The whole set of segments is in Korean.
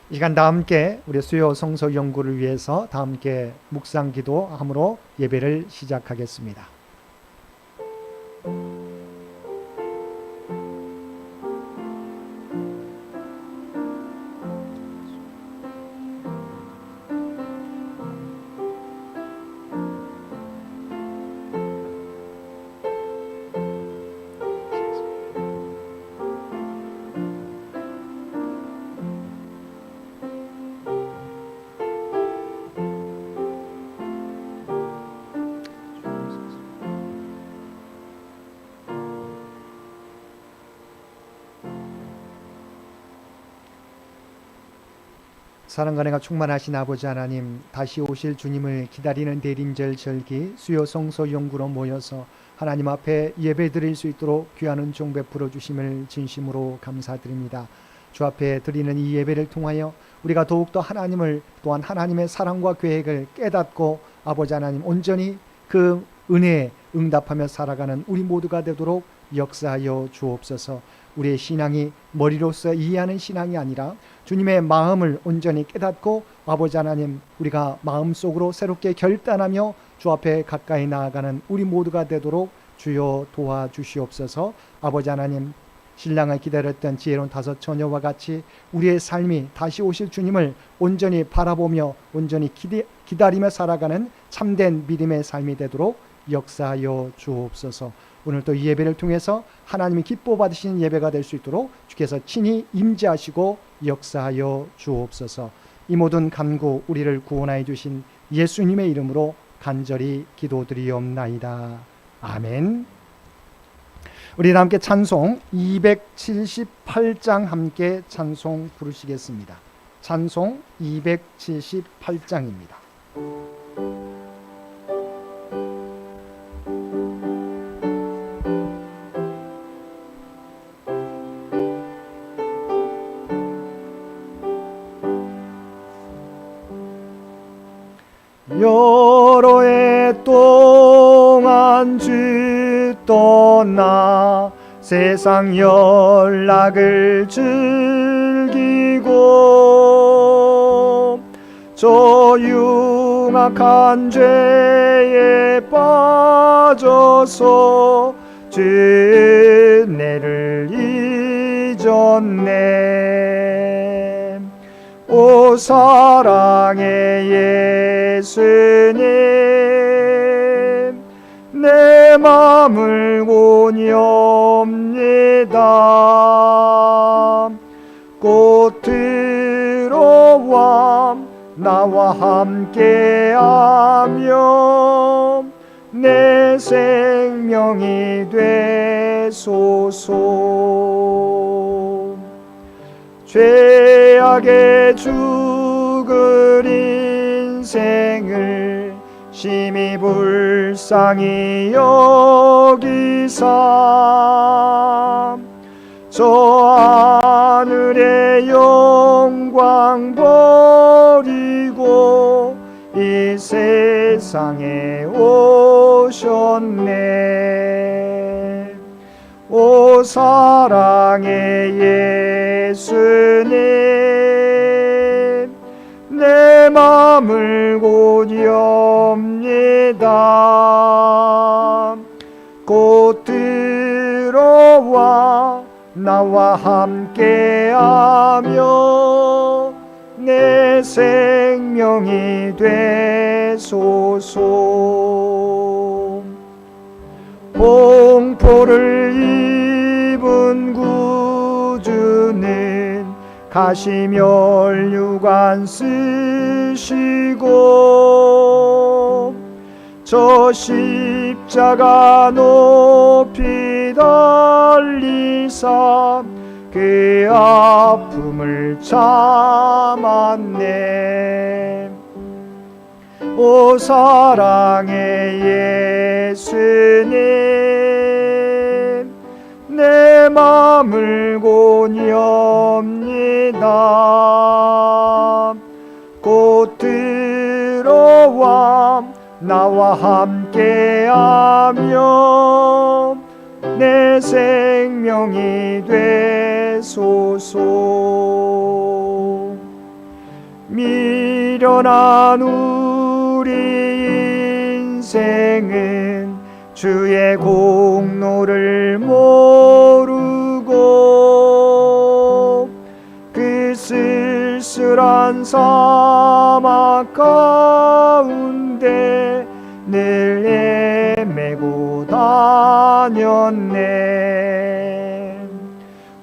이 시간 다 함께 우리 수요 성서 연구를 위해서 다 함께 묵상 기도함으로 예배를 시작하겠습니다. 사랑과 은혜가 충만하신 아버지 하나님, 다시 오실 주님을 기다리는 대림절 절기 수요 성서 연구로 모여서 하나님 앞에 예배 드릴 수 있도록 귀한 은총 베풀어 주심을 진심으로 감사드립니다. 주 앞에 드리는 이 예배를 통하여 우리가 더욱더 하나님을, 또한 하나님의 사랑과 계획을 깨닫고 아버지 하나님 온전히 그 은혜에 응답하며 살아가는 우리 모두가 되도록 역사하여 주옵소서. 우리의 신앙이 머리로서 이해하는 신앙이 아니라 주님의 마음을 온전히 깨닫고 아버지 하나님, 우리가 마음속으로 새롭게 결단하며 주 앞에 가까이 나아가는 우리 모두가 되도록 주여 도와주시옵소서. 아버지 하나님, 신랑을 기다렸던 지혜로운 5 처녀와 같이 우리의 삶이 다시 오실 주님을 온전히 바라보며 온전히 기다리며 살아가는 참된 믿음의 삶이 되도록 역사하여 주옵소서. 오늘 또 이 예배를 통해서 하나님이 기뻐 받으시는 예배가 될 수 있도록 주께서 친히 임재하시고 역사하여 주옵소서. 이 모든 간구 우리를 구원하여 주신 예수님의 이름으로 간절히 기도드리옵나이다. 아멘. 우리 함께 찬송 278장 함께 찬송 부르시겠습니다. 찬송 278장입니다. 여러 해 동안 주 떠나 세상 연락을 즐기고 저 흉악한 죄에 빠져서 주 은혜를 잊었네. 오 사랑의 예수님, 내 맘을 원이옵니다. 곧 들어와 나와 함께하며 내 생명이 되소서. 죄악에 죽을 인생을 심히 불쌍히 여기사 저 하늘의 영광 버리고 이 세상에 오셨네. 오 사랑의 예수님, 내 맘을 원이옵니다. 곧 들어와 나와 함께하며 내 생명이 되소서. 공포를 입은 구주는 가시면류관 쓰시고 저 십자가 높이 달리사 그 아픔을 참았네. 오 사랑의 예수님, 내 맘을 원이옵니다. 곧 들어와 나와 함께하며 내 내 생명이 되소서. 미련한 우리 인생은 주의 공로를 모르고 그 쓸쓸한 사막 가운데 늘 헤매고 다녔네.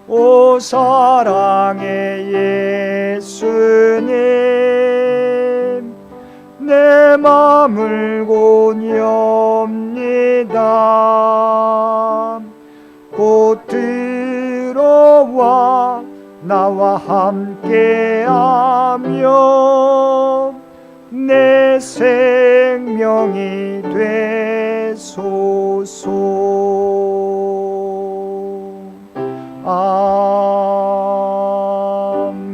오 사랑의 예수님, 내 맘을 곧 엽니다. 곧 들어와 나와 함께하며 내 생명이 되소서. 아멘.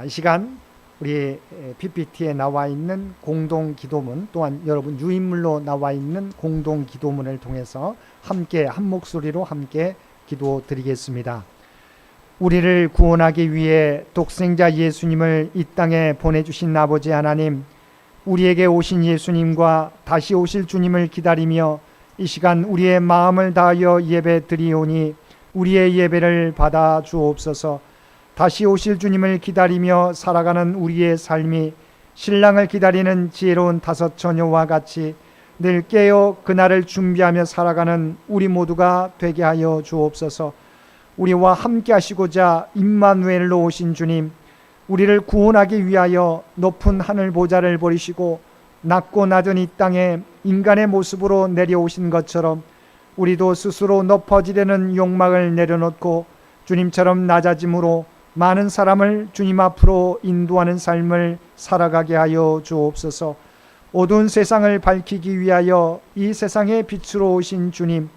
이 시간 우리 PPT에 나와 있는 공동 기도문, 또한 여러분 유인물로 나와 있는 공동 기도문을 통해서 함께 한 목소리로 함께 기도드리겠습니다. 우리를 구원하기 위해 독생자 예수님을 이 땅에 보내주신 아버지 하나님, 우리에게 오신 예수님과 다시 오실 주님을 기다리며 이 시간 우리의 마음을 다하여 예배 드리오니 우리의 예배를 받아 주옵소서. 다시 오실 주님을 기다리며 살아가는 우리의 삶이 신랑을 기다리는 지혜로운 다섯 처녀와 같이 늘 깨어 그날을 준비하며 살아가는 우리 모두가 되게 하여 주옵소서. 우리와 함께 하시고자 임마누엘로 오신 주님, 우리를 구원하기 위하여 높은 하늘 보좌를 버리시고 낮고 낮은 이 땅에 인간의 모습으로 내려오신 것처럼 우리도 스스로 높아지려는 욕망을 내려놓고 주님처럼 낮아짐으로 많은 사람을 주님 앞으로 인도하는 삶을 살아가게 하여 주옵소서. 어두운 세상을 밝히기 위하여 이 세상의 빛으로 오신 주님,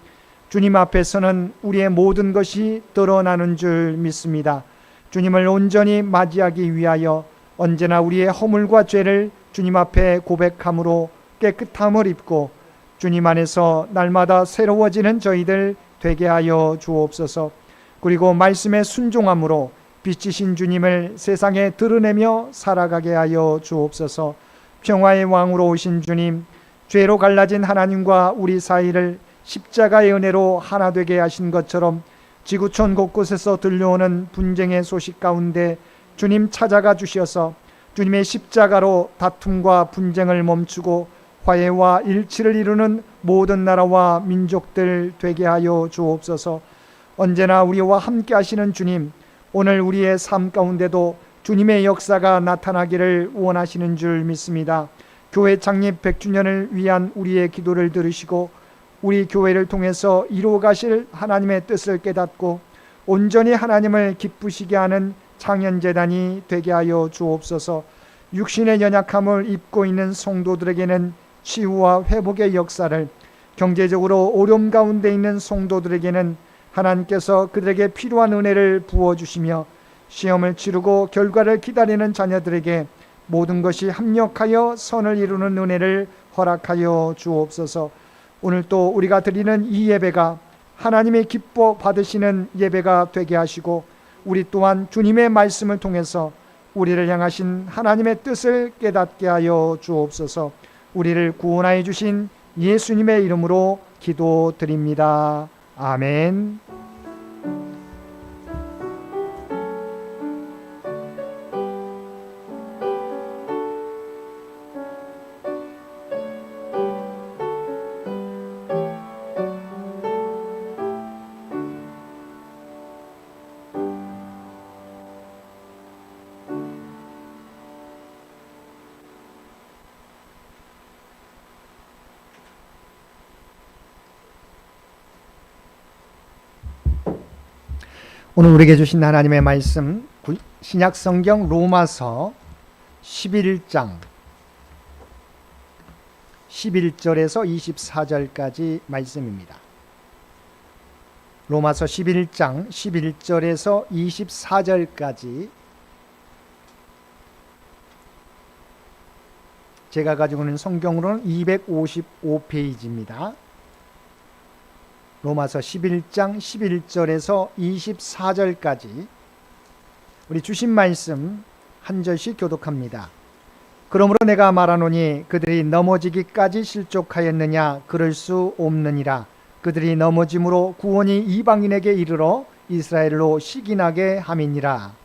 주님 앞에서는 우리의 모든 것이 드러나는 줄 믿습니다. 주님을 온전히 맞이하기 위하여 언제나 우리의 허물과 죄를 주님 앞에 고백함으로 깨끗함을 입고 주님 안에서 날마다 새로워지는 저희들 되게 하여 주옵소서. 그리고 말씀에 순종함으로 빛이신 주님을 세상에 드러내며 살아가게 하여 주옵소서. 평화의 왕으로 오신 주님, 죄로 갈라진 하나님과 우리 사이를 십자가의 은혜로 하나 되게 하신 것처럼 지구촌 곳곳에서 들려오는 분쟁의 소식 가운데 주님 찾아가 주셔서 주님의 십자가로 다툼과 분쟁을 멈추고 화해와 일치를 이루는 모든 나라와 민족들 되게 하여 주옵소서. 언제나 우리와 함께 하시는 주님, 오늘 우리의 삶 가운데도 주님의 역사가 나타나기를 원하시는 줄 믿습니다. 교회 창립 100주년을 위한 우리의 기도를 들으시고 우리 교회를 통해서 이루어 가실 하나님의 뜻을 깨닫고 온전히 하나님을 기쁘시게 하는 창현재단이 되게 하여 주옵소서. 육신의 연약함을 입고 있는 성도들에게는 치유와 회복의 역사를, 경제적으로 어려움 가운데 있는 성도들에게는 하나님께서 그들에게 필요한 은혜를 부어주시며 시험을 치르고 결과를 기다리는 자녀들에게 모든 것이 합력하여 선을 이루는 은혜를 허락하여 주옵소서. 오늘 또 우리가 드리는 이 예배가 하나님의 기뻐 받으시는 예배가 되게 하시고 우리 또한 주님의 말씀을 통해서 우리를 향하신 하나님의 뜻을 깨닫게 하여 주옵소서. 우리를 구원하여 주신 예수님의 이름으로 기도드립니다. 아멘. 오늘 우리에게 주신 하나님의 말씀, 신약 성경 로마서 11장 11절에서 24절까지 말씀입니다. 로마서 11장 11절에서 24절까지 제가 가지고 있는 성경으로는 255페이지입니다. 로마서 11장 11절에서 24절까지 우리 주신 말씀 한 절씩 교독합니다. 그러므로 내가 말하노니 그들이 넘어지기까지 실족하였느냐? 그럴 수 없느니라. 그들이 넘어짐으로 구원이 이방인에게 이르러 이스라엘로 시기나게 함이니라.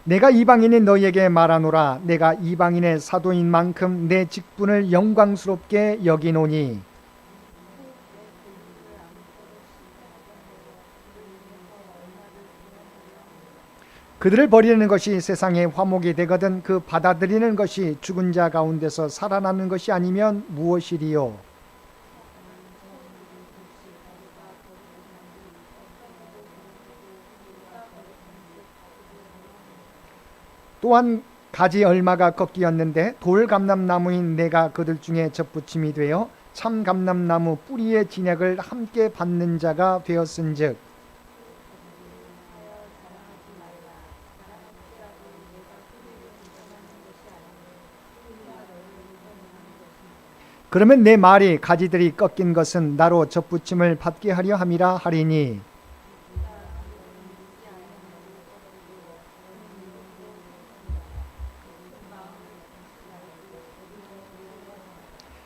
내가 이방인인 너희에게 말하노라. 내가 이방인의 사도인 만큼 내 직분을 영광스럽게 여기노니 그들을 버리는 것이 세상의 화목이 되거든 그 받아들이는 것이 죽은 자 가운데서 살아나는 것이 아니면 무엇이리요? 또한 가지 얼마가 꺾이었는데 돌 감람나무인 내가 그들 중에 접붙임이 되어 참 감람나무 뿌리의 진액을 함께 받는 자가 되었은즉 그러면 내 말이 가지들이 꺾인 것은 나로 접붙임을 받게 하려 함이라 하리니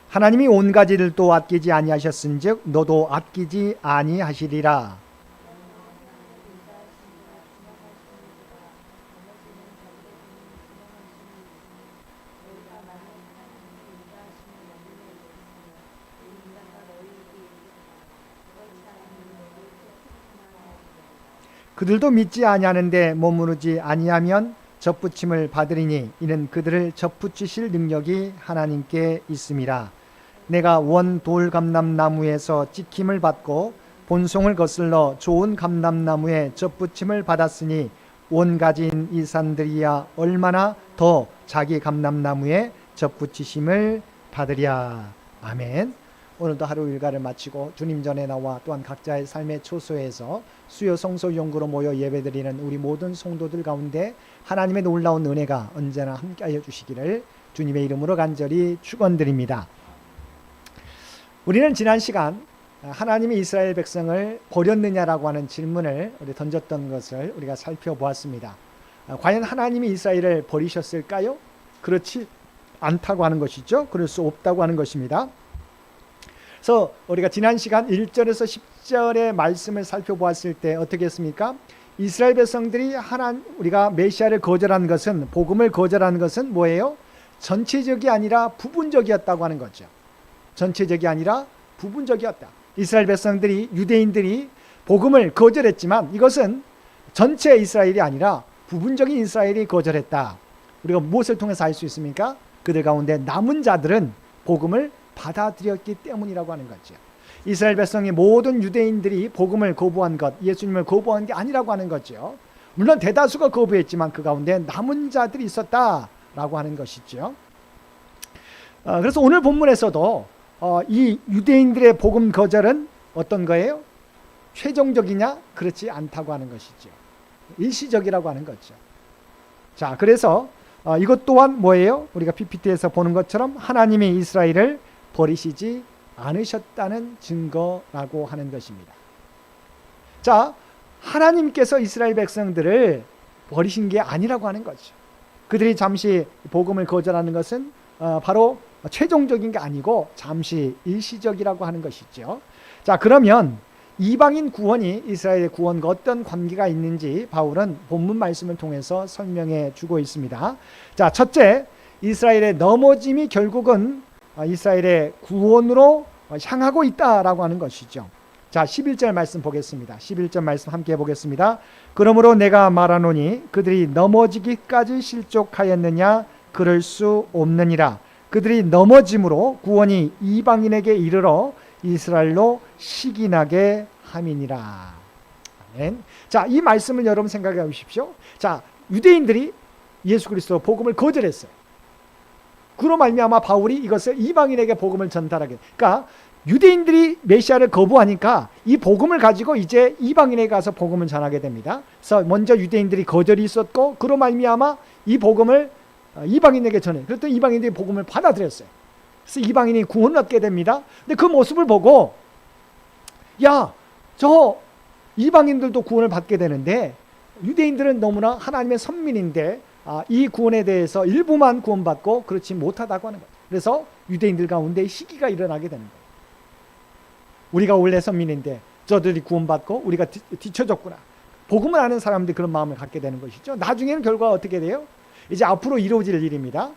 하나님이 온 가지들도 아끼지 아니하셨은즉 너도 아끼지 아니하시리라. 그들도 믿지 아니하는데 머무르지 아니하면 접붙임을 받으리니 이는 그들을 접붙이실 능력이 하나님께 있음이라. 내가 원 돌 감람나무에서 찍힘을 받고 본송을 거슬러 좋은 감람나무에 접붙임을 받았으니 온 가지인 이 산들이야 얼마나 더 자기 감람나무에 접붙이심을 받으랴. 아멘. 오늘도 하루 일과를 마치고 주님 전에 나와 또한 각자의 삶의 초소에서 수요 성소 용구로 모여 예배드리는 우리 모든 성도들 가운데 하나님의 놀라운 은혜가 언제나 함께하여 주시기를 주님의 이름으로 간절히 축원드립니다. 우리는 지난 시간 하나님이 이스라엘 백성을 버렸느냐라고 하는 질문을 우리 던졌던 것을 우리가 살펴보았습니다. 과연 하나님이 이스라엘을 버리셨을까요? 그렇지 않다고 하는 것이죠. 그럴 수 없다고 하는 것입니다. 그래서 우리가 지난 시간 1절에서 10절의 말씀을 살펴보았을 때 어떻게 했습니까? 이스라엘 백성들이 우리가 메시아를 거절한 것은, 복음을 거절한 것은 뭐예요? 전체적이 아니라 부분적이었다고 하는 거죠. 전체적이 아니라 부분적이었다. 이스라엘 백성들이, 유대인들이 복음을 거절했지만 이것은 전체 이스라엘이 아니라 부분적인 이스라엘이 거절했다. 우리가 무엇을 통해서 알 수 있습니까? 그들 가운데 남은 자들은 복음을 받아들였기 때문이라고 하는 거죠. 이스라엘 백성의 모든 유대인들이 복음을 거부한 것, 예수님을 거부한 게 아니라고 하는 거죠. 물론 대다수가 거부했지만 그 가운데 남은 자들이 있었다라고 하는 것이죠. 그래서 오늘 본문에서도 이 유대인들의 복음 거절은 어떤 거예요? 최종적이냐? 그렇지 않다고 하는 것이죠. 일시적이라고 하는 거죠. 자, 그래서 이것 또한 뭐예요? 우리가 PPT에서 보는 것처럼 하나님이 이스라엘을 버리시지 않으셨다는 증거라고 하는 것입니다. 자, 하나님께서 이스라엘 백성들을 버리신 게 아니라고 하는 거죠. 그들이 잠시 복음을 거절하는 것은 바로 최종적인 게 아니고 잠시 일시적이라고 하는 것이죠. 자, 그러면 이방인 구원이 이스라엘의 구원과 어떤 관계가 있는지 바울은 본문 말씀을 통해서 설명해 주고 있습니다. 자, 첫째, 이스라엘의 넘어짐이 결국은 이스라엘의 구원으로 향하고 있다라고 하는 것이죠. 자, 11절 말씀 보겠습니다. 11절 말씀 함께 보겠습니다. 그러므로 내가 말하노니 그들이 넘어지기까지 실족하였느냐? 그럴 수 없느니라. 그들이 넘어짐으로 구원이 이방인에게 이르러 이스라엘로 시기나게 함이니라. 아멘. 자, 이 말씀을 여러분 생각해 보십시오. 자, 유대인들이 예수 그리스도 복음을 거절했어요. 그로 말미암아 바울이 이것을 이방인에게 복음을 전달하게. 그러니까 유대인들이 메시아를 거부하니까 이 복음을 가지고 이제 이방인에게 가서 복음을 전하게 됩니다. 그래서 먼저 유대인들이 거절이 있었고 그로 말미암아 이 복음을 이방인에게 전해. 그랬더니 이방인들이 복음을 받아들였어요. 그래서 이방인이 구원을 얻게 됩니다. 근데 그 모습을 보고 야, 저 이방인들도 구원을 받게 되는데 유대인들은 너무나 하나님의 선민인데 이 구원에 대해서 일부만 구원받고 그렇지 못하다고 하는 거예요. 그래서 유대인들 가운데 시기가 일어나게 되는 거예요. 우리가 원래 선민인데 저들이 구원받고 우리가 뒤쳐졌구나. 복음을 아는 사람들이 그런 마음을 갖게 되는 것이죠. 나중에는 결과가 어떻게 돼요? 이제 앞으로 이루어질 일입니다.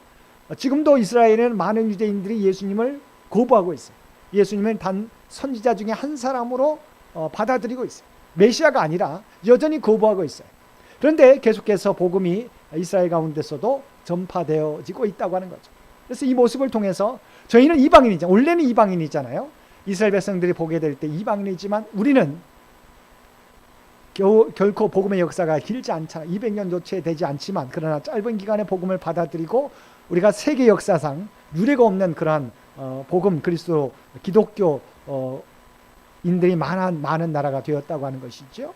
지금도 이스라엘에는 많은 유대인들이 예수님을 거부하고 있어요. 예수님은 단 선지자 중에 한 사람으로 받아들이고 있어요. 메시아가 아니라 여전히 거부하고 있어요. 그런데 계속해서 복음이 이스라엘 가운데서도 전파되어지고 있다고 하는 거죠. 그래서 이 모습을 통해서 저희는 이방인이죠. 원래는 이방인이잖아요. 이스라엘 백성들이 보게 될 때 이방인이지만 우리는 결코 복음의 역사가 길지 않잖아요. 200년도 채 되지 않지만 그러나 짧은 기간에 복음을 받아들이고 우리가 세계 역사상 유례가 없는 그러한 복음 그리스도 기독교 인들이 많은 나라가 되었다고 하는 것이죠.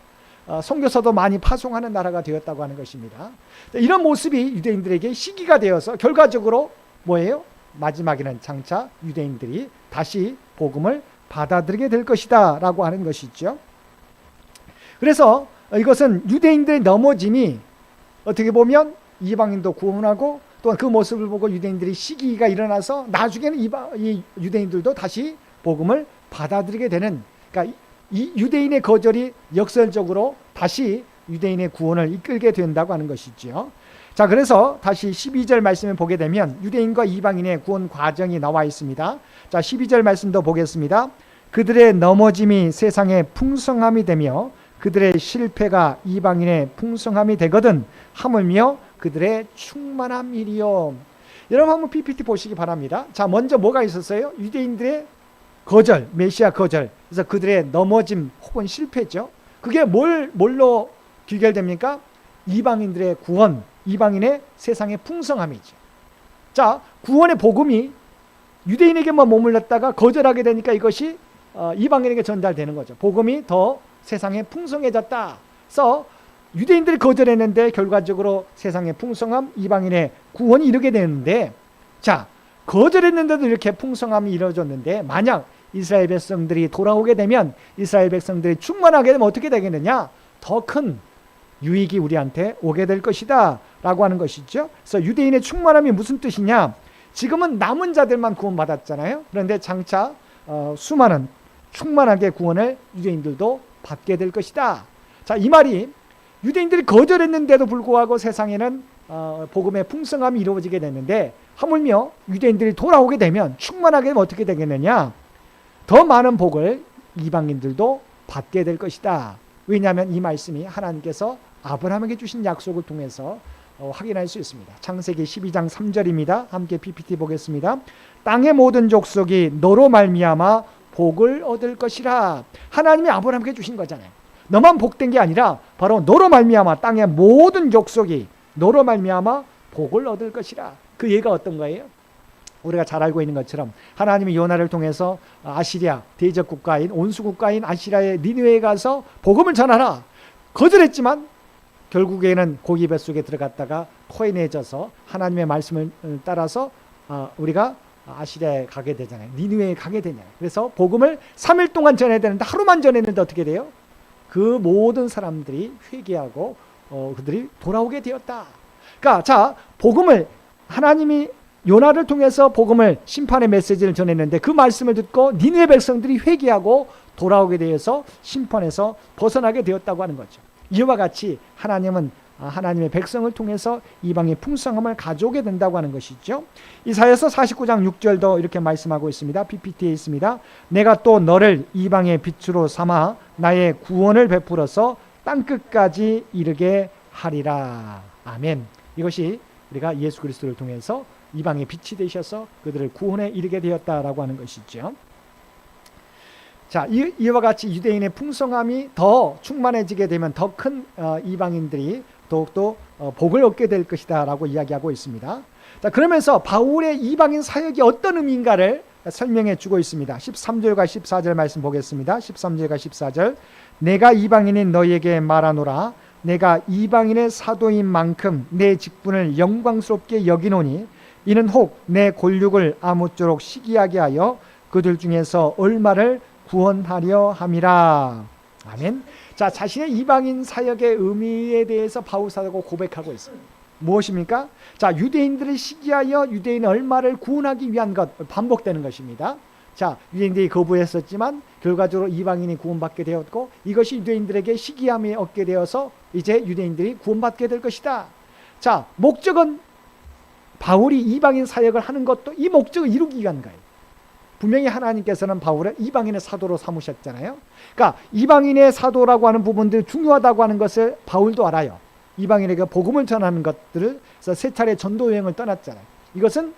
선교사도 많이 파송하는 나라가 되었다고 하는 것입니다. 이런 모습이 유대인들에게 시기가 되어서 결과적으로 뭐예요? 마지막에는 장차 유대인들이 다시 복음을 받아들이게 될 것이다 라고 하는 것이죠. 그래서 이것은 유대인들의 넘어짐이 어떻게 보면 이방인도 구원하고 또한 그 모습을 보고 유대인들이 시기가 일어나서 나중에는 이 유대인들도 다시 복음을 받아들이게 되는, 그러니까 이 유대인의 거절이 역설적으로 다시 유대인의 구원을 이끌게 된다고 하는 것이죠. 자, 그래서 다시 12절 말씀을 보게 되면 유대인과 이방인의 구원 과정이 나와 있습니다. 자, 12절 말씀도 보겠습니다. 그들의 넘어짐이 세상의 풍성함이 되며 그들의 실패가 이방인의 풍성함이 되거든 하물며 그들의 충만함이리요. 여러분 한번 PPT 보시기 바랍니다. 자, 먼저 뭐가 있었어요? 유대인들의 거절, 메시아 거절. 그래서 그들의 넘어짐 혹은 실패죠. 그게 뭘로 귀결됩니까? 이방인들의 구원, 이방인의 세상의 풍성함이죠. 자, 구원의 복음이 유대인에게만 머물렀다가 거절하게 되니까 이것이 이방인에게 전달되는 거죠. 복음이 더 세상에 풍성해졌다. 그래서 유대인들이 거절했는데 결과적으로 세상의 풍성함, 이방인의 구원이 이르게 되는데, 자, 거절했는데도 이렇게 풍성함이 이루어졌는데 만약 이스라엘 백성들이 돌아오게 되면, 이스라엘 백성들이 충만하게 되면 어떻게 되겠느냐? 더 큰 유익이 우리한테 오게 될 것이다 라고 하는 것이죠. 그래서 유대인의 충만함이 무슨 뜻이냐? 지금은 남은 자들만 구원받았잖아요. 그런데 장차 수많은 충만하게 구원을 유대인들도 받게 될 것이다. 자, 이 말이 유대인들이 거절했는데도 불구하고 세상에는 복음의 풍성함이 이루어지게 되는데, 하물며 유대인들이 돌아오게 되면 충만하게 되면 어떻게 되겠느냐? 더 많은 복을 이방인들도 받게 될 것이다. 왜냐하면 이 말씀이 하나님께서 아브라함에게 주신 약속을 통해서 확인할 수 있습니다. 창세기 12장 3절입니다. 함께 PPT 보겠습니다. 땅의 모든 족속이 너로 말미암아 복을 얻을 것이라. 하나님이 아브라함에게 주신 거잖아요. 너만 복된 게 아니라 바로 너로 말미암아 땅의 모든 족속이 너로 말미암아 복을 얻을 것이라. 그 예가 어떤 거예요? 우리가 잘 알고 있는 것처럼 하나님이 요나를 통해서 아시리아 대적 국가인 온수 국가인 아시리아의 니느웨에 가서 복음을 전하라. 거절했지만 결국에는 고기 뱃속에 들어갔다가 토해내져서 하나님의 말씀을 따라서 우리가 아시리아에 가게 되잖아요. 니느웨에 가게 되잖아요. 그래서 복음을 3일 동안 전해야 되는데 하루만 전했는데 어떻게 돼요? 그 모든 사람들이 회개하고 그들이 돌아오게 되었다. 그러니까 자, 복음을 하나님이 요나를 통해서 복음을 심판의 메시지를 전했는데 그 말씀을 듣고 니느웨 백성들이 회개하고 돌아오게 되어서 심판에서 벗어나게 되었다고 하는 거죠. 이와 같이 하나님은 하나님의 백성을 통해서 이방의 풍성함을 가져오게 된다고 하는 것이죠. 이사야서 49장 6절도 이렇게 말씀하고 있습니다. PPT에 있습니다. 내가 또 너를 이방의 빛으로 삼아 나의 구원을 베풀어서 땅끝까지 이르게 하리라. 아멘. 이것이 우리가 예수 그리스도를 통해서 이방의 빛이 되셔서 그들을 구원에 이르게 되었다라고 하는 것이죠. 자, 이와 같이 유대인의 풍성함이 더 충만해지게 되면 더 큰 이방인들이 더욱더 복을 얻게 될 것이다 라고 이야기하고 있습니다. 자, 그러면서 바울의 이방인 사역이 어떤 의미인가를 설명해 주고 있습니다. 13절과 14절 말씀 보겠습니다. 13절과 14절. 내가 이방인인 너희에게 말하노라. 내가 이방인의 사도인 만큼 내 직분을 영광스럽게 여기노니 이는 혹 내 골육을 아무쪼록 시기하게 하여 그들 중에서 얼마를 구원하려 함이라. 아멘. 자, 자신의 이방인 사역의 의미에 대해서 바울 사도가 고백하고 있습니다. 무엇입니까? 자, 유대인들을 시기하여 유대인 얼마를 구원하기 위한 것, 반복되는 것입니다. 자, 유대인들이 거부했었지만 결과적으로 이방인이 구원받게 되었고, 이것이 유대인들에게 시기함이 얻게 되어서 이제 유대인들이 구원받게 될 것이다. 자, 목적은 바울이 이방인 사역을 하는 것도 이 목적을 이루기 위한 거예요. 분명히 하나님께서는 바울을 이방인의 사도로 삼으셨잖아요. 그러니까 이방인의 사도라고 하는 부분들이 중요하다고 하는 것을 바울도 알아요. 이방인에게 복음을 전하는 것들을, 그래서 세 차례 전도 여행을 떠났잖아요. 이것은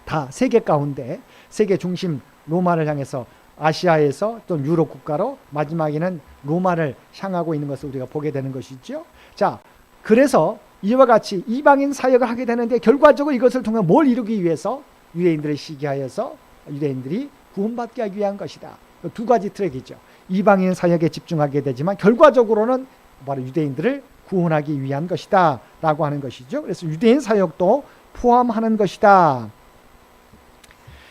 다 세계 가운데 세계 중심 로마를 향해서 아시아에서 또 유럽 국가로 마지막에는 로마를 향하고 있는 것을 우리가 보게 되는 것이죠. 자, 그래서 이와 같이 이방인 사역을 하게 되는데 결과적으로 이것을 통해 뭘 이루기 위해서? 유대인들을 시기하여서 유대인들이 구원받게 하기 위한 것이다. 두 가지 트랙이죠. 이방인 사역에 집중하게 되지만 결과적으로는 바로 유대인들을 구원하기 위한 것이다 라고 하는 것이죠. 그래서 유대인 사역도 포함하는 것이다.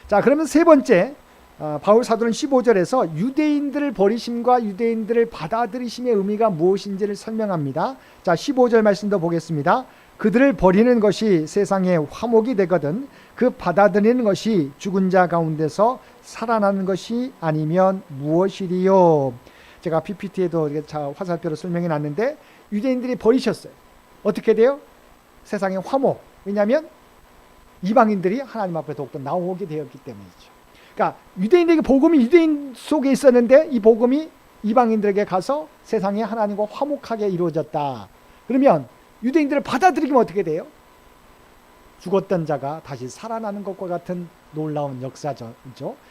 자, 그러면 세 번째, 바울 사도는 15절에서 유대인들을 버리심과 유대인들을 받아들이심의 의미가 무엇인지를 설명합니다. 자, 15절 말씀도 보겠습니다. 그들을 버리는 것이 세상에 화목이 되거든 그 받아들이는 것이 죽은 자 가운데서 살아나는 것이 아니면 무엇이리요. 제가 PPT에도 화살표로 설명해 놨는데 유대인들이 버리셨어요. 어떻게 돼요? 세상에 화목. 왜냐하면 이방인들이 하나님 앞에 더욱더 나오게 되었기 때문이죠. 그러니까 유대인들에게 복음이 유대인 속에 있었는데 이 복음이 이방인들에게 가서 세상에 하나님과 화목하게 이루어졌다. 그러면 유대인들을 받아들이면 어떻게 돼요? 죽었던 자가 다시 살아나는 것과 같은 놀라운 역사죠.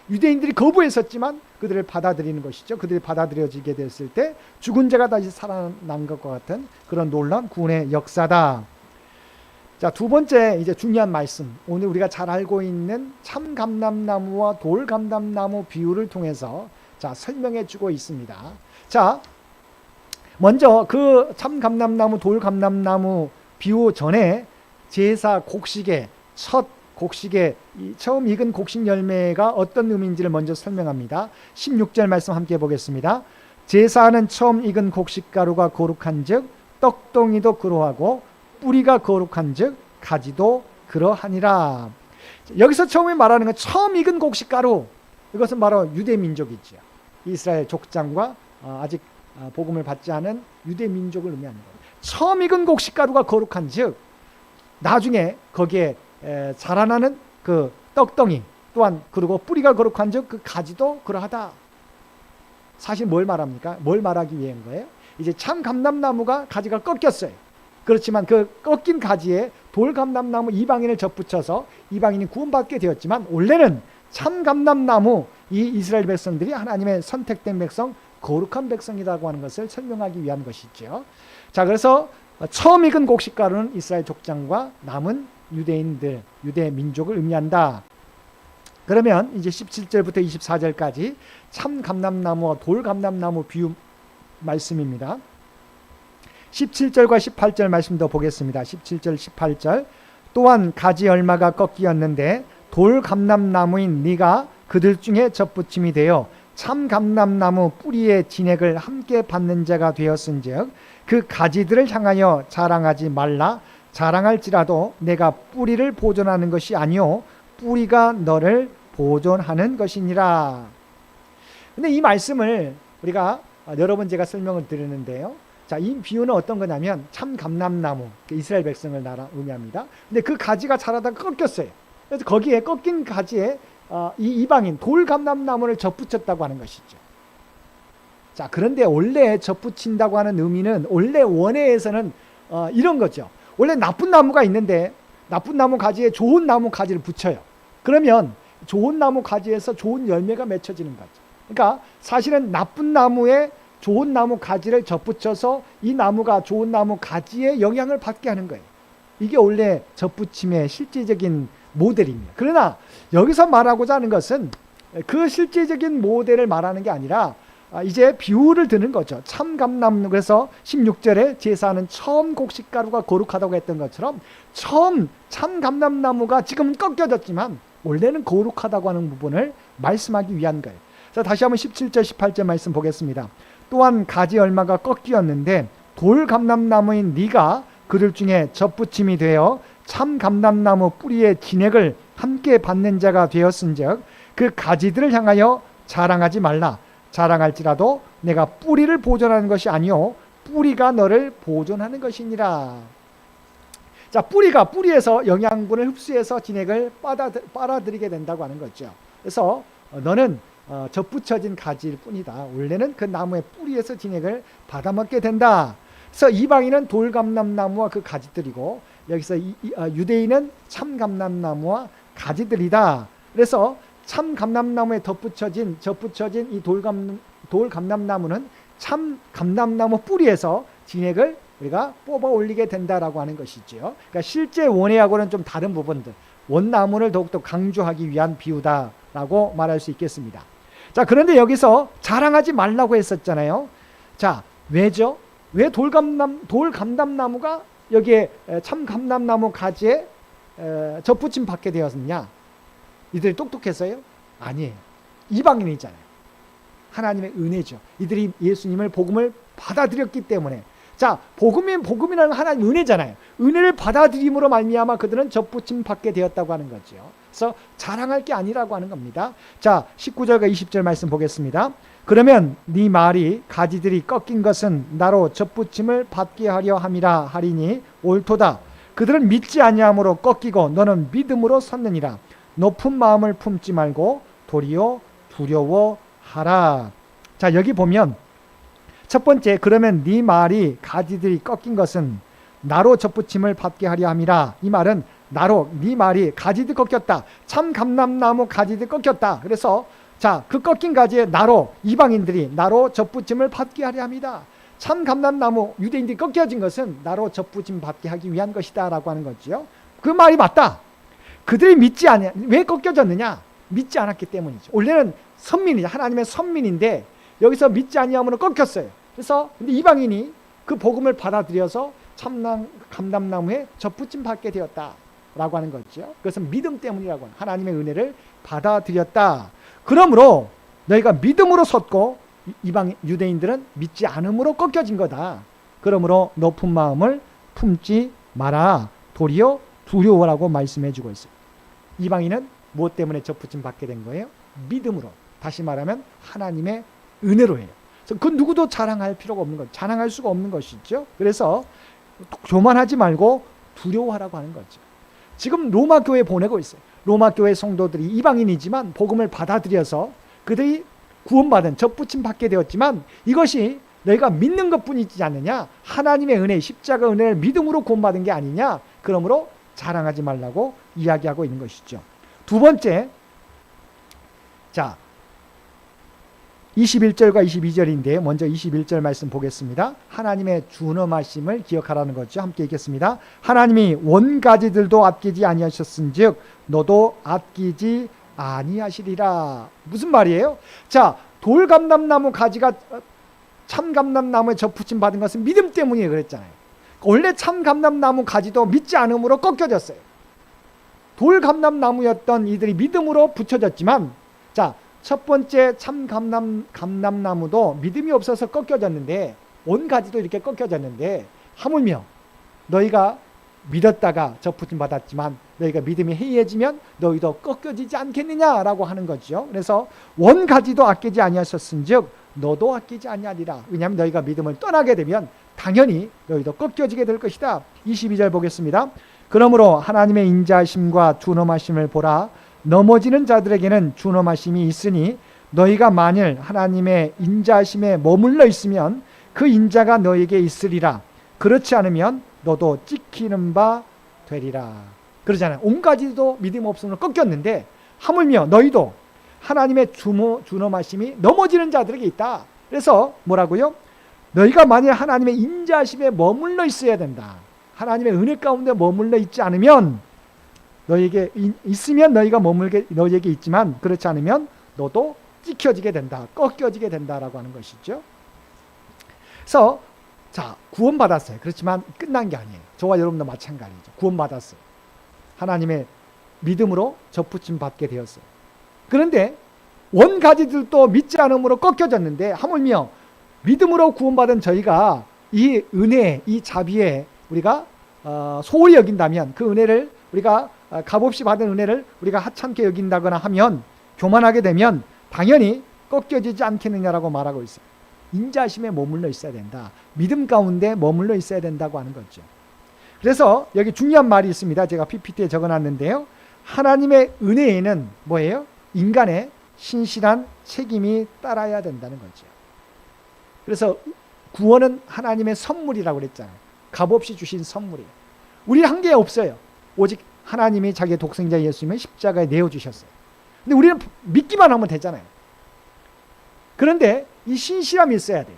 유대인들이 거부했었지만 그들을 받아들이는 것이죠. 그들이 받아들여지게 됐을 때 죽은 자가 다시 살아난 것과 같은 그런 놀라운 구원의 역사다. 자, 두 번째 이제 중요한 말씀. 오늘 우리가 잘 알고 있는 참감람나무와 돌감람나무 비유를 통해서 자, 설명해 주고 있습니다. 자, 먼저 그 참감람나무, 돌감람나무 비유 전에 제사 곡식의 첫 곡식의 처음 익은 곡식 열매가 어떤 의미인지를 먼저 설명합니다. 16절 말씀 함께 보겠습니다. 제사는 처음 익은 곡식 가루가 거룩한 즉 떡덩이도 그러하고 뿌리가 거룩한 즉 가지도 그러하니라. 여기서 처음에 말하는 건 처음 익은 곡식 가루, 이것은 바로 유대 민족이죠. 이스라엘 족장과 아직 복음을 받지 않은 유대 민족을 의미하는 거예요. 처음 익은 곡식 가루가 거룩한 즉 나중에 거기에 자라나는 그 떡덩이 또한 그리고 뿌리가 거룩한 즉 그 가지도 그러하다. 사실 뭘 말합니까? 뭘 말하기 위한 거예요? 이제 참 감람나무가 가지가 꺾였어요. 그렇지만 그 꺾인 가지에 돌감람나무 이방인을 접붙여서 이방인이 구원받게 되었지만 원래는 참 감람나무 이 이스라엘 백성들이 하나님의 선택된 백성 거룩한 백성이라고 하는 것을 설명하기 위한 것이죠. 자, 그래서 처음 익은 곡식가루는 이스라엘 족장과 남은 유대인들, 유대 민족을 의미한다. 그러면 이제 17절부터 24절까지 참 감람나무와 돌 감람나무 비유 말씀입니다. 17절과 18절 말씀도 보겠습니다. 17절, 18절. 또한 가지 얼마가 꺾이었는데 돌 감람나무인 네가 그들 중에 접붙임이 되어 참 감람나무 뿌리의 진액을 함께 받는 자가 되었은즉 그 가지들을 향하여 자랑하지 말라. 자랑할지라도 내가 뿌리를 보존하는 것이 아니요 뿌리가 너를 보존하는 것이니라. 근데 이 말씀을 우리가 여러 번 제가 설명을 드리는데요. 자, 이 비유는 어떤 거냐면 참 감람나무, 이스라엘 백성을 의미합니다. 근데 그 가지가 자라다가 꺾였어요. 그래서 거기에 꺾인 가지에 이 이방인 돌 감람나무를 접붙였다고 하는 것이죠. 자, 그런데 원래 접붙인다고 하는 의미는 원래 원어에서는 이런 거죠. 원래 나쁜 나무가 있는데 나쁜 나무 가지에 좋은 나무 가지를 붙여요. 그러면 좋은 나무 가지에서 좋은 열매가 맺혀지는 거죠. 그러니까 사실은 나쁜 나무에 좋은 나무 가지를 접붙여서 이 나무가 좋은 나무 가지의 영향을 받게 하는 거예요. 이게 원래 접붙임의 실제적인 모델입니다. 그러나 여기서 말하고자 하는 것은 그 실제적인 모델을 말하는 게 아니라 이제 비유를 드는 거죠. 참감나무. 그래서 16절에 제사는 처음 곡식가루가 거룩하다고 했던 것처럼 처음 참감람나무가 지금은 꺾여졌지만 원래는 거룩하다고 하는 부분을 말씀하기 위한 거예요. 자, 다시 한번 17절 18절 말씀 보겠습니다. 또한 가지 얼마가 꺾이었는데 돌감람나무인 네가 그들 중에 젖붙임이 되어 참감람나무 뿌리의 진액을 함께 받는 자가 되었은즉 그 가지들을 향하여 자랑하지 말라. 자랑할지라도 내가 뿌리를 보존하는 것이 아니요 뿌리가 너를 보존하는 것이니라. 자, 뿌리에서 영양분을 흡수해서 진액을 빨아들이게 된다고 하는 거죠. 그래서 너는 젖붙여진 가지일 뿐이다. 원래는 그 나무의 뿌리에서 진액을 받아먹게 된다. 그래서 이방인은 돌감람나무와 그 가지들이고 여기서 유대인은 참감람나무와 가지들이다. 그래서 참감람나무에 젖붙여진 이 돌감람나무는 참감람나무 뿌리에서 진액을 우리가 뽑아 올리게 된다라고 하는 것이죠. 그러니까 실제 원예하고는 좀 다른 부분들, 원나무를 더욱더 강조하기 위한 비유다라고 말할 수 있겠습니다. 자, 그런데 여기서 자랑하지 말라고 했었잖아요. 자, 왜죠? 왜 돌감람나무가 여기에 참감람나무 가지에 젖붙임 받게 되었느냐? 이들이 똑똑했어요? 아니에요. 이방인이잖아요. 하나님의 은혜죠. 이들이 예수님을 복음을 받아들였기 때문에. 자, 복음이라는 하나님 은혜잖아요. 은혜를 받아들임으로 말미암아 그들은 젖붙임 받게 되었다고 하는 거죠. 그래서 자랑할 게 아니라고 하는 겁니다. 자, 19절과 20절 말씀 보겠습니다. 그러면 네 말이 가지들이 꺾인 것은 나로 젖붙임을 받게 하려 함이라 하리니 옳도다. 그들은 믿지 아니함으로 꺾이고 너는 믿음으로 섰느니라. 높은 마음을 품지 말고 도리어 두려워하라. 자, 여기 보면 첫 번째, 그러면 네 말이 가지들이 꺾인 것은 나로 젖붙임을 받게 하려 함이라. 이 말은 나로, 네 말이 가지들 꺾였다. 참감람나무 가지들 꺾였다. 그래서 자, 그 꺾인 가지에 나로, 이방인들이 나로 젖붙임을 받게 하려 합니다. 참감람나무 유대인들이 꺾여진 것은 나로 젖붙임 받게 하기 위한 것이다 라고 하는 거죠. 그 말이 맞다. 그들이 믿지 않냐. 왜 꺾여졌느냐? 믿지 않았기 때문이죠. 원래는 선민이죠. 하나님의 선민인데 여기서 믿지 아니함으로 꺾였어요. 그래서 근데 이방인이 그 복음을 받아들여서 감람나무에 젖붙임 받게 되었다라고 하는 거죠. 그것은 믿음 때문이라고 하는, 하나님의 은혜를 받아들였다. 그러므로 너희가 믿음으로 섰고 이방 유대인들은 믿지 않음으로 꺾여진 거다. 그러므로 높은 마음을 품지 마라. 도리어 두려워라고 말씀해 주고 있어요. 이방인은 무엇 때문에 젖붙임 받게 된 거예요? 믿음으로. 다시 말하면 하나님의 은혜로 해요. 그 누구도 자랑할 필요가 없는 것, 자랑할 수가 없는 것이죠. 그래서 교만하지 말고 두려워하라고 하는 거죠. 지금 로마 교회에 보내고 있어요. 로마 교회 성도들이 이방인이지만 복음을 받아들여서 그들이 구원받은 젖붙임 받게 되었지만 이것이 너희가 믿는 것뿐이지 않느냐? 하나님의 은혜, 십자가 은혜를 믿음으로 구원받은 게 아니냐? 그러므로 자랑하지 말라고 이야기하고 있는 것이죠. 두 번째, 자, 21절과 22절인데 먼저 21절 말씀 보겠습니다. 하나님의 준엄하심을 기억하라는 거죠. 함께 읽겠습니다. 하나님이 원가지들도 아끼지 아니하셨은즉 너도 아끼지 아니하시리라. 무슨 말이에요? 자, 돌감람나무 가지가 참감람나무에 젖붙임 받은 것은 믿음 때문이에요. 그랬잖아요. 원래 참감람나무 가지도 믿지 않음으로 꺾여졌어요. 돌감람나무였던 이들이 믿음으로 붙여졌지만, 자, 첫 번째 참감람나무도 믿음이 없어서 꺾여졌는데 온 가지도 이렇게 꺾여졌는데 하물며 너희가 믿었다가 젖붙임 받았지만 너희가 믿음이 해이해지면 너희도 꺾여지지 않겠느냐라고 하는 거죠. 그래서 원 가지도 아끼지 아니하셨은즉 너도 아끼지 아니하리라. 왜냐하면 너희가 믿음을 떠나게 되면 당연히 너희도 꺾여지게 될 것이다. 22절 보겠습니다. 그러므로 하나님의 인자하심과 준엄하심을 보라. 넘어지는 자들에게는 준엄하심이 있으니 너희가 만일 하나님의 인자하심에 머물러 있으면 그 인자가 너희에게 있으리라. 그렇지 않으면 너도 찍히는 바 되리라. 그러잖아요. 온 가지도 믿음 없음으로 꺾였는데 하물며 너희도 하나님의 준엄하심이 넘어지는 자들에게 있다. 그래서 뭐라고요? 너희가 만일 하나님의 인자하심에 머물러 있어야 된다. 하나님의 은혜 가운데 머물러 있지 않으면 너에게 있으면 너희가 머물게 너에게 있지만 그렇지 않으면 너도 찍혀지게 된다, 꺾여지게 된다라고 하는 것이죠. 그래서 자, 구원받았어요. 그렇지만 끝난 게 아니에요. 저와 여러분도 마찬가지죠. 구원받았어요. 하나님의 믿음으로 접붙임 받게 되었어요. 그런데 원가지들도 믿지 않음으로 꺾여졌는데, 하물며 믿음으로 구원받은 저희가 이 은혜, 이 자비에 우리가 소홀히 여긴다면, 그 은혜를 우리가 값없이 받은 은혜를 우리가 하찮게 여긴다거나 하면, 교만하게 되면 당연히 꺾여지지 않겠느냐라고 말하고 있어요. 인자심에 머물러 있어야 된다. 믿음 가운데 머물러 있어야 된다고 하는 거죠. 그래서 여기 중요한 말이 있습니다. 제가 PPT에 적어놨는데요. 하나님의 은혜에는 뭐예요? 인간의 신실한 책임이 따라야 된다는 거죠. 그래서 구원은 하나님의 선물이라고 그랬잖아요. 값없이 주신 선물이에요. 우리는 한 게 없어요. 오직 하나님이 자기의 독생자 예수님을 십자가에 내어주셨어요. 근데 우리는 믿기만 하면 되잖아요. 그런데 이 신실함이 있어야 돼요.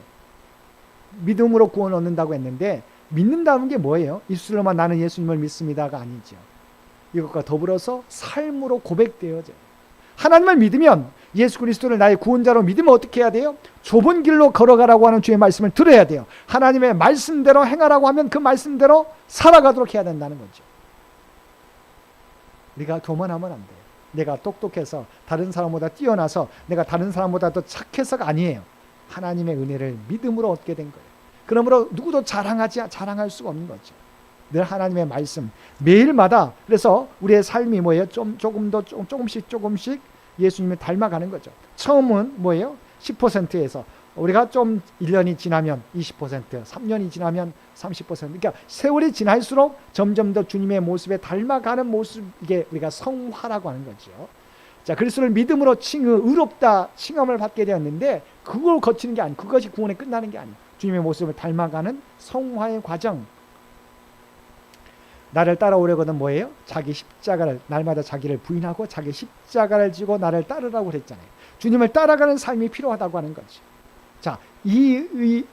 믿음으로 구원 얻는다고 했는데, 믿는다는 게 뭐예요? 입술로만 나는 예수님을 믿습니다가 아니죠. 이것과 더불어서 삶으로 고백되어져요. 하나님을 믿으면, 예수 그리스도를 나의 구원자로 믿으면 어떻게 해야 돼요? 좁은 길로 걸어가라고 하는 주의 말씀을 들어야 돼요. 하나님의 말씀대로 행하라고 하면 그 말씀대로 살아가도록 해야 된다는 거죠. 우리가 교만하면 안 돼요. 내가 똑똑해서 다른 사람보다 뛰어나서 내가 다른 사람보다 더 착해서가 아니에요. 하나님의 은혜를 믿음으로 얻게 된 거예요. 그러므로 누구도 자랑할 수가 없는 거죠. 늘 하나님의 말씀 매일마다. 그래서 우리의 삶이 뭐예요? 조금씩 예수님을 닮아가는 거죠. 처음은 뭐예요? 10%에서 우리가 좀 1년이 지나면 20%, 3년이 지나면 30%. 그러니까 세월이 지날수록 점점 더 주님의 모습에 닮아가는 모습, 이게 우리가 성화라고 하는 거죠. 자, 그리스도를 믿음으로 의롭다 칭함을 받게 되었는데, 그걸 거치는 게 아니고, 그것이 구원에 끝나는 게 아니에요. 주님의 모습을 닮아가는 성화의 과정. 나를 따라오려거든 뭐예요? 자기 십자가를, 날마다 자기를 부인하고 자기 십자가를 지고 나를 따르라고 그랬잖아요. 주님을 따라가는 삶이 필요하다고 하는 거죠. 자, 이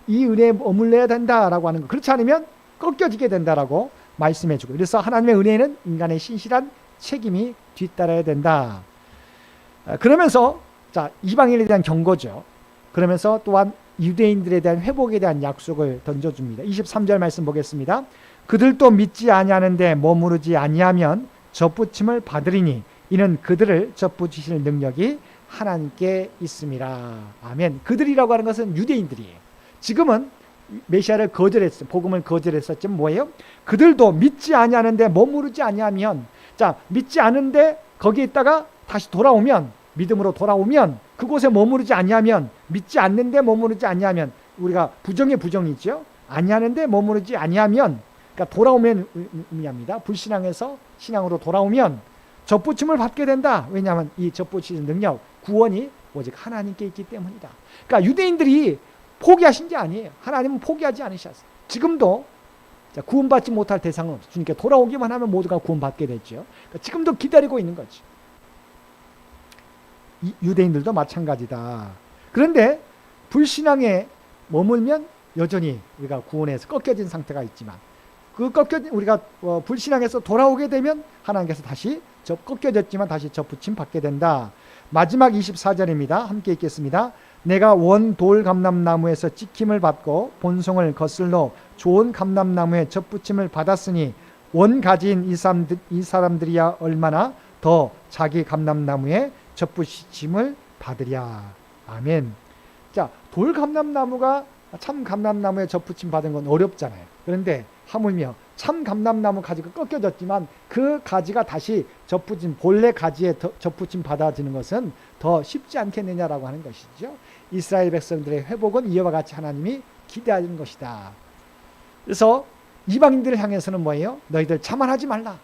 은혜에 머물러야 된다라고 하는 거. 그렇지 않으면 꺾여지게 된다라고 말씀해주고, 그래서 하나님의 은혜는 인간의 신실한 책임이 뒤따라야 된다. 그러면서 자, 이방인에 대한 경고죠. 그러면서 또한 유대인들에 대한 회복에 대한 약속을 던져줍니다. 23절 말씀 보겠습니다. 그들도 믿지 아니하는데 머무르지 아니하면 접붙임을 받으리니 이는 그들을 접붙이실 능력이 하나님께 있습니다. 아멘. 그들이라고 하는 것은 유대인들이에요. 지금은 메시아를 거절했어요. 복음을 거절했었지만 뭐예요? 그들도 믿지 아니하는데 머무르지 아니하면, 자, 믿지 않은데 거기에 있다가 다시 돌아오면, 믿음으로 돌아오면, 그곳에 머무르지 아니하면, 믿지 않는데 머무르지 아니하면, 우리가 부정의 부정이죠. 아니하는데 머무르지 아니하면, 그러니까 돌아오면 의미합니다. 불신앙에서 신앙으로 돌아오면 접붙임을 받게 된다. 왜냐하면 이 접붙이는 능력, 구원이 오직 하나님께 있기 때문이다. 그러니까 유대인들이 포기하신 게 아니에요. 하나님은 포기하지 않으셨어요. 지금도 구원받지 못할 대상은 없어요. 주님께 돌아오기만 하면 모두가 구원받게 됐죠. 그러니까 지금도 기다리고 있는 거지. 유대인들도 마찬가지다. 그런데 불신앙에 머물면 여전히 우리가 구원에서 꺾여진 상태가 있지만, 그 꺾여진 우리가 불신앙에서 돌아오게 되면 하나님께서 다시 꺾여졌지만 다시 접붙임 받게 된다. 마지막 24절입니다. 함께 읽겠습니다. 내가 원 돌 감람나무에서 찍힘을 받고 본송을 거슬러 좋은 감람나무에 접붙임을 받았으니 원 가지인 이 사람들이야 얼마나 더 자기 감람나무에 접붙임을 받으랴. 아멘. 자, 돌 감람나무가 참 감람나무에 접붙임 받은 건 어렵잖아요. 그런데 하물며 참 감람나무 가지가 꺾여졌지만 그 가지가 다시 접붙임, 본래 가지에 접붙임 받아지는 것은 더 쉽지 않겠느냐라고 하는 것이죠. 이스라엘 백성들의 회복은 이와 같이 하나님이 기대하는 것이다. 그래서 이방인들을 향해서는 뭐예요? 너희들 자만하지 말라.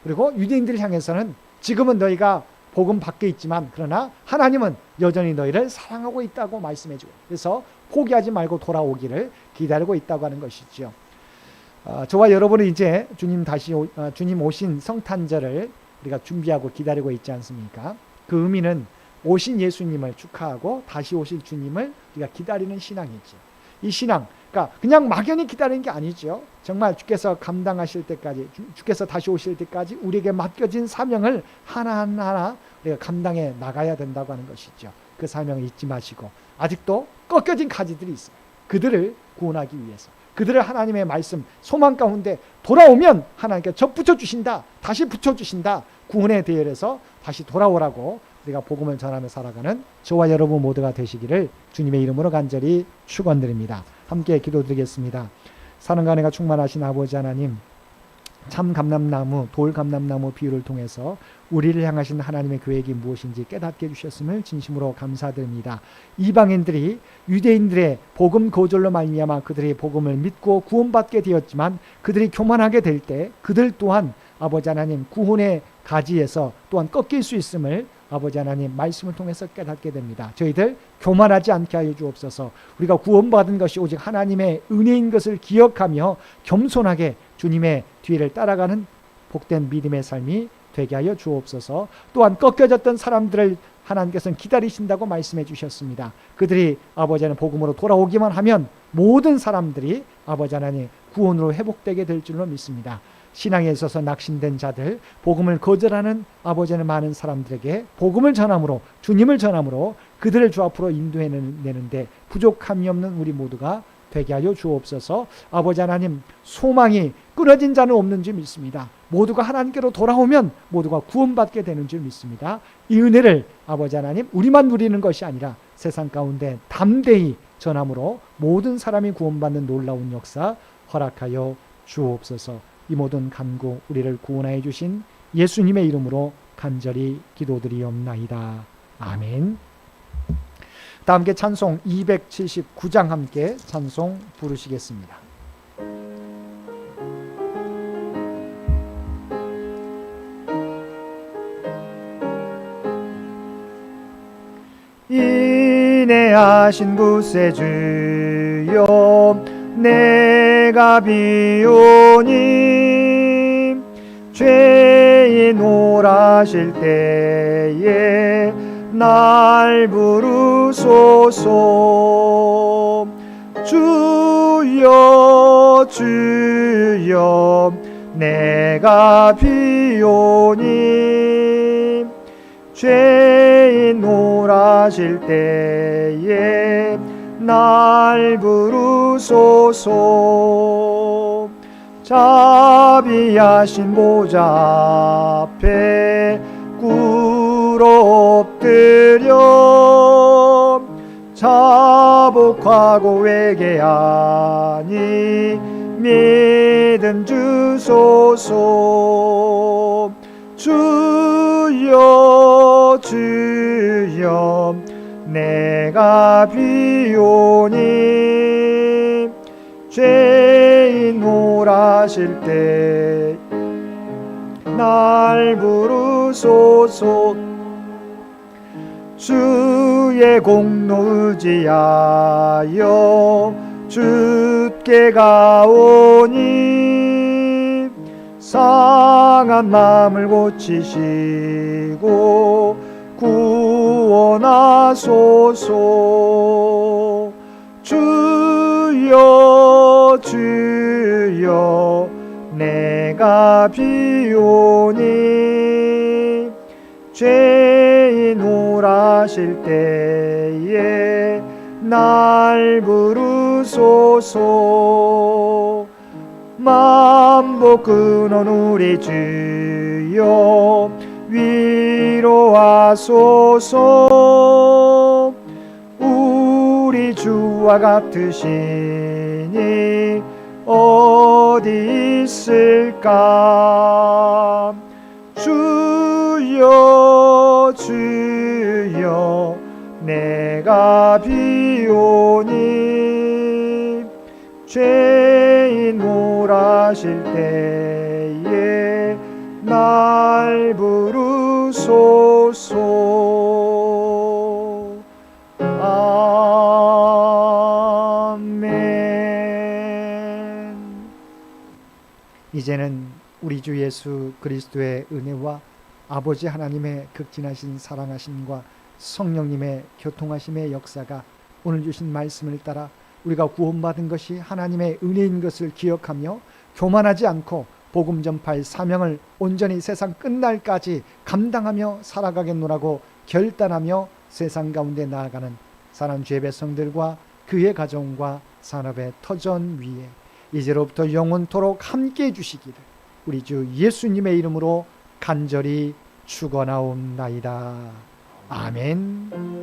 그리고 유대인들을 향해서는 지금은 너희가 복음 밖에 있지만 그러나 하나님은 여전히 너희를 사랑하고 있다고 말씀해주고, 그래서 포기하지 말고 돌아오기를 기다리고 있다고 하는 것이죠. 저와 여러분은 이제 주님 오신 성탄절을 우리가 준비하고 기다리고 있지 않습니까? 그 의미는 오신 예수님을 축하하고 다시 오실 주님을 우리가 기다리는 신앙이죠. 이 신앙, 기다릴까? 그냥 막연히 기다리는 게 아니죠. 정말 주께서 감당하실 때까지, 주께서 다시 오실 때까지 우리에게 맡겨진 사명을 하나하나 우리가 감당해 나가야 된다고 하는 것이죠. 그 사명을 잊지 마시고, 아직도 꺾여진 가지들이 있어요. 그들을 구원하기 위해서, 그들을 하나님의 말씀 소망 가운데 돌아오면 하나님께 저 붙여주신다, 다시 붙여주신다, 구원의 대열에서 다시 돌아오라고 우리가 복음을 전하며 살아가는 저와 여러분 모두가 되시기를 주님의 이름으로 간절히 축원드립니다. 함께 기도드리겠습니다. 사랑과 은혜가 충만하신 아버지 하나님, 참 감람나무, 돌 감람나무 비유를 통해서 우리를 향하신 하나님의 계획이 무엇인지 깨닫게 해주셨음을 진심으로 감사드립니다. 이방인들이 유대인들의 복음 거절로 말미암아 그들이 복음을 믿고 구원받게 되었지만, 그들이 교만하게 될 때 그들 또한 아버지 하나님 구원의 가지에서 또한 꺾일 수 있음을 아버지 하나님 말씀을 통해서 깨닫게 됩니다. 저희들 교만하지 않게 하여 주옵소서. 우리가 구원받은 것이 오직 하나님의 은혜인 것을 기억하며 겸손하게 주님의 뒤를 따라가는 복된 믿음의 삶이 되게 하여 주옵소서. 또한 꺾여졌던 사람들을 하나님께서는 기다리신다고 말씀해 주셨습니다. 그들이 아버지 하나님 복음으로 돌아오기만 하면 모든 사람들이 아버지 하나님 구원으로 회복되게 될 줄로 믿습니다. 신앙에 있어서 낙심된 자들, 복음을 거절하는 아버지 하나님 많은 사람들에게 복음을 전함으로, 주님을 전함으로 그들을 주 앞으로 인도해내는데 부족함이 없는 우리 모두가 되게 하여 주옵소서. 아버지 하나님, 소망이 끊어진 자는 없는 줄 믿습니다. 모두가 하나님께로 돌아오면 모두가 구원받게 되는 줄 믿습니다. 이 은혜를 아버지 하나님, 우리만 누리는 것이 아니라 세상 가운데 담대히 전함으로 모든 사람이 구원받는 놀라운 역사 허락하여 주옵소서. 이 모든 간구 우리를 구원하여 주신 예수님의 이름으로 간절히 기도드리옵나이다. 아멘. 다 함께 찬송 279장 함께 찬송 부르시겠습니다. 인내하신 구세주여, 내가 비오니 죄인 오라실 때에 날 부르소서. 주여 주여 내가 비오니 죄인 오라실 때에 날 부르소서. 자비하신 보좌 앞에 꿇어 엎드려 자복하고 회개하니 믿음 주소서. 주여 주여 내가 비오니 죄인 오라실 때 날 부르소서. 주의 공로 의지하여 주께 가오니 상한 마음을 고치시고 구원하소서. 주여 주여 내가 비오니 죄인 오라실 때에 날 부르소서. 만복 근원 우리 주여 위로하소서. 우리 주와 같으시니 어디 있을까. 주여 주여 내가 비오니 죄인 오라실 때에 날 부르소서. 아멘. 이제는 우리 주 예수 그리스도의 은혜와 아버지 하나님의 극진하신 사랑하심과 성령님의 교통하심의 역사가 오늘 주신 말씀을 따라 우리가 구원받은 것이 하나님의 은혜인 것을 기억하며 교만하지 않고 복음 전파의 사명을 온전히 세상 끝날까지 감당하며 살아가겠노라고 결단하며 세상 가운데 나아가는 사랑주의 백성들과 그의 가정과 산업의 터전 위에 이제로부터 영원토록 함께해 주시기를 우리 주 예수님의 이름으로 간절히 축원하옵나이다. 아멘.